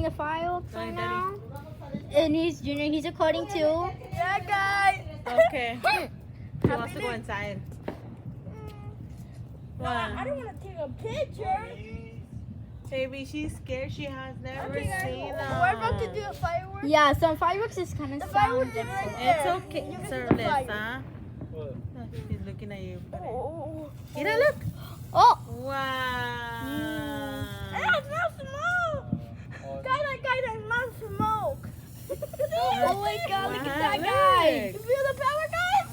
the fireworks Daddy, right now. And he's Junior. He's recording too. Yeah, guys. Okay. He wants to go inside. No, I don't want to take a picture. Baby, she's scared. She has never Okay, guys, seen them. we're about to do a fireworks. Yeah, some fireworks is kind of The sound fireworks is different. right there. It's okay, You can Sir see the fire. Lisa. What? He's looking at you. Oh. Mira, look. Oh, Wow. Hey, it's not smoke. Guys, it's not smoke. oh my God! Look at that Wow, guy! You feel the power, guys?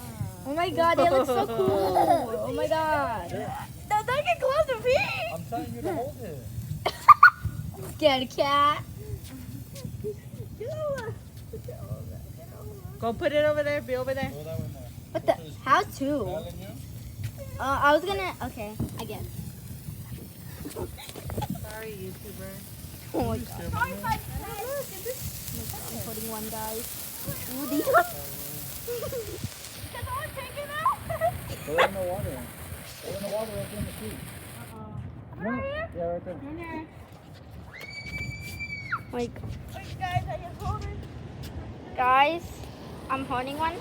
Oh my God, they look so cool! Oh my God! Don't get close to me. I'm telling you to hold it. Scared cat. Get over. Go put it over there. Be over there. Hold that one there. What the? How to? Alan, you? I was gonna. Okay, I guess. Sorry, YouTuber. Oh my God! Sorry if I I'm putting one, guys. Ooh, these Can someone take it out? Throw it in the water. Throw it in the water right there in the street. Right here? Yeah, right there. Like, Wait, guys, I just hold it. guys, I'm holding one.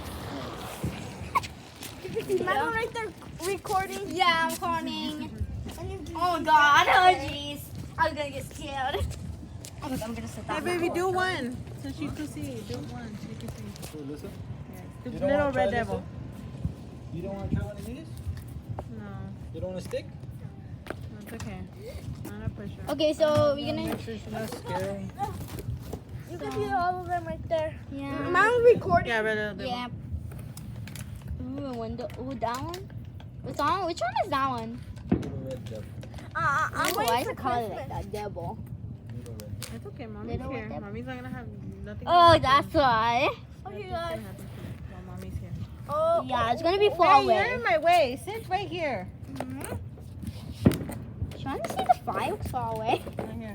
Is my one right there recording? Yeah, I'm holding. Oh God! Oh jeez! I was gonna get scared. Oh my God, I'm gonna sit Hey, down. baby, do one. So she can see. Do one. So you can see. So, listen. Yes. You The don't little wanna try red this devil. one? You don't want to try one of these? No. You don't want to stick? It's okay. I'm not push her. Okay, so we're gonna. Make sure she's not scared. You can see all of them right there. Yeah. Mine's recording. Yeah, red devil. Yeah. Ooh, window. Ooh, that one. Which one? Which one is that one? Little red devil. I'm Why waiting is for it called Christmas. like that? Devil. Little red devil. It's okay. Mommy's Little here. red devil. Mommy's not gonna have nothing. Oh, gonna that's happen. why. Okay, Nothing's guys. gonna happen to you while mommy's here. Oh, Yeah, it's gonna be far Hey, you're away. in my way. Sit right here. She wants to see the fireworks far away. Right here.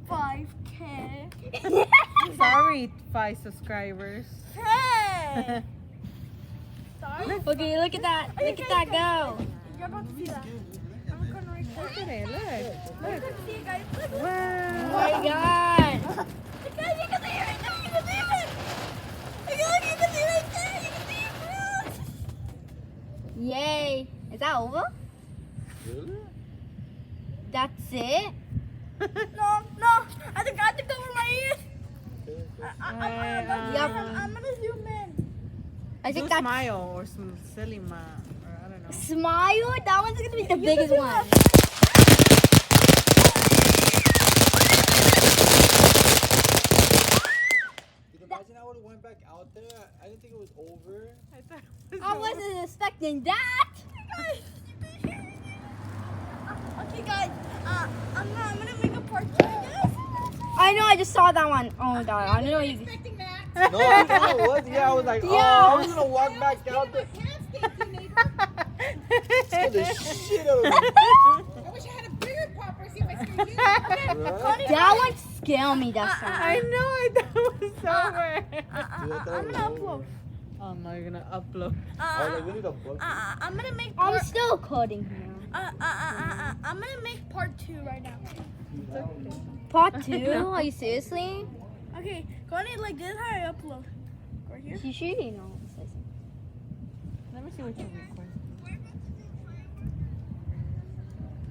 Sorry, 5K. Sorry, 5 subscribers. Hey! Sorry. Okay, look at that. Look at that go. You're about to see that. I'm gonna record. Look at it. Look. Look. See it, guys. Look. Oh Wow. my God. Look, guys, you can see it right there. You can see it. Look, you can see it right there. You can see it. Yay. Is that over? Really? That's it? No. I think I have to cover my ears. I'm gonna zoom in. I Do think that's smile or some silly ma, or I don't know. smile. That one's gonna be the biggest see one. Imagine I would have went back out there. I didn't think it was over. I thought it was I wasn't expecting that. Guys, you can hear me. Okay, guys. I'm gonna make a part 2, guys. I know. I just saw that one. Oh my God. I don't know. You. No, I thought it was. Yeah, I was like, oh, I was gonna walk back out there. Scared the shit out of me. I wish I had a bigger popper. See if I scared you. Right? That one scared me. That time. I know. I thought it was over. I'm gonna upload. Oh no, you're gonna upload. I was like, we need a book. I'm gonna make I'm part. still coding here. I'm gonna make part 2 right now. Part 2? Are you seriously? Okay, go in like this. How I upload? Right here. You should know. Let me see what you record.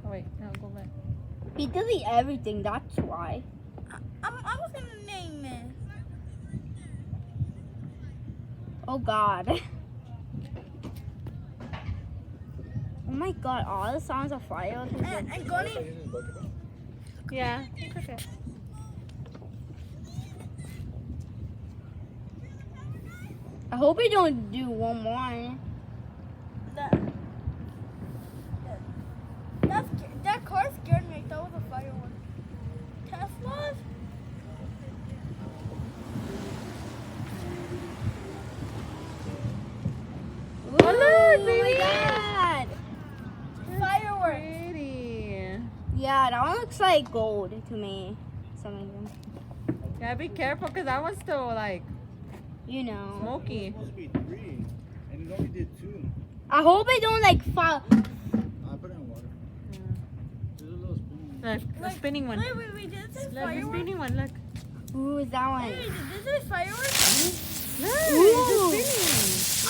Oh wait, no, go back. He delete everything. That's why. I was gonna name it. Oh God. Oh my God. All the sounds of fire. And Goni, Yeah, it's okay. I hope we don't do one more. that car scared me. I thought it was a firework. Teslas? Ooh, oh my God. Fireworks. Pretty. Yeah, that one looks like gold to me. Some of them. Gotta be careful because that one's still like You know. smoky. Supposed to be 3, and it only did 2. I hope I don't like fall. I put it in water. There's a little spoon. Look, the spinning one. Wait, this is Look, the fireworks? spinning one. Look. Ooh, is that one? Wait, this is fireworks? Look, Ooh. it's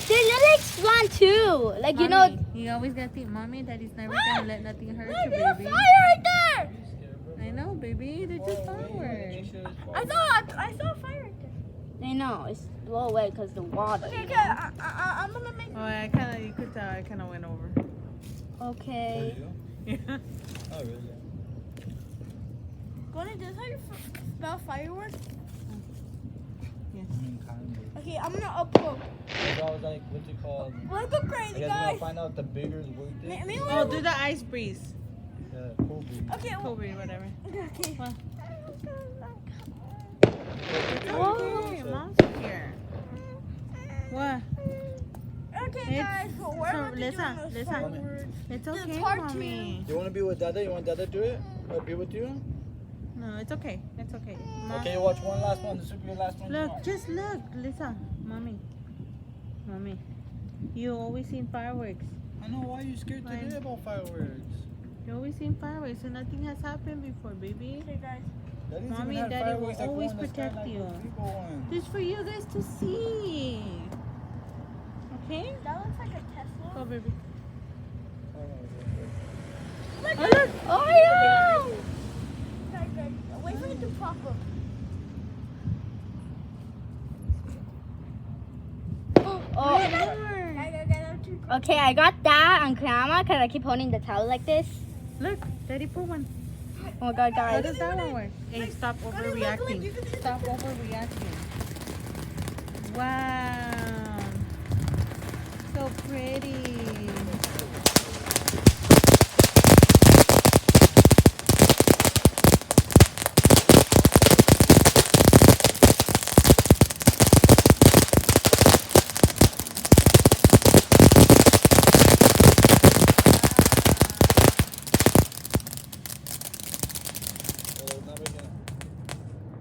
They look like swan too. Like, you know. spinning. You always got to think, Mommy, Daddy's never gonna let nothing hurt Look, you, there's a baby. fire right there! I know, baby. They're just fireworks. I saw a fire right there. I know. It's blow away because the water. Okay, I'm gonna make. Oh, you could tell I kind of went over. Okay. Yeah. Oh, really? Gonna this how you spell fireworks? I mean, kind of. Okay, I'm gonna upload. I was like, what's it called? Let's go I crazy, guess we're guys. gonna find out the bigger is worth it. Oh, do the ice breeze. Yeah, cool breeze. Okay, Cool breeze, whatever. okay. What? Whoa. Your mom's here. What? Okay, It's- guys. So we're so about to listen, do those listen. fireworks. It's It's okay, hard Mommy. You wanna be with Dada? You want Dada to do it? Or be with you? No, it's okay. It's okay. Mom. Okay, watch one last one. This will be your last one. Look, just look. Listen, Mommy. Mommy. You always seen fireworks. I know, why are you scared Fine. today about fireworks? You always seen fireworks, and nothing has happened before, baby. Okay, guys. Daddy's Mommy even and had Daddy will fireworks that go always in the sky protect like you. those people ones. Just for you guys to see. Okay? That looks like a Tesla. Go, baby. Look, Oh, look. Oh, yeah. guys. Wait for it to pop up. Oh. Guys, Okay, I got that on camera because I keep holding the towel like this. Look, Daddy put one. Oh my god, How guys. does that one work? Hey, stop overreacting. Stop overreacting. Wow. So pretty.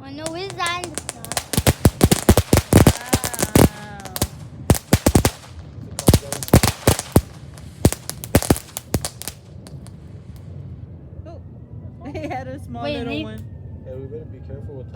Oh no, what is that in the sky? Wow. Oh. He had a small Wait, little leave- one. Yeah, we better be careful with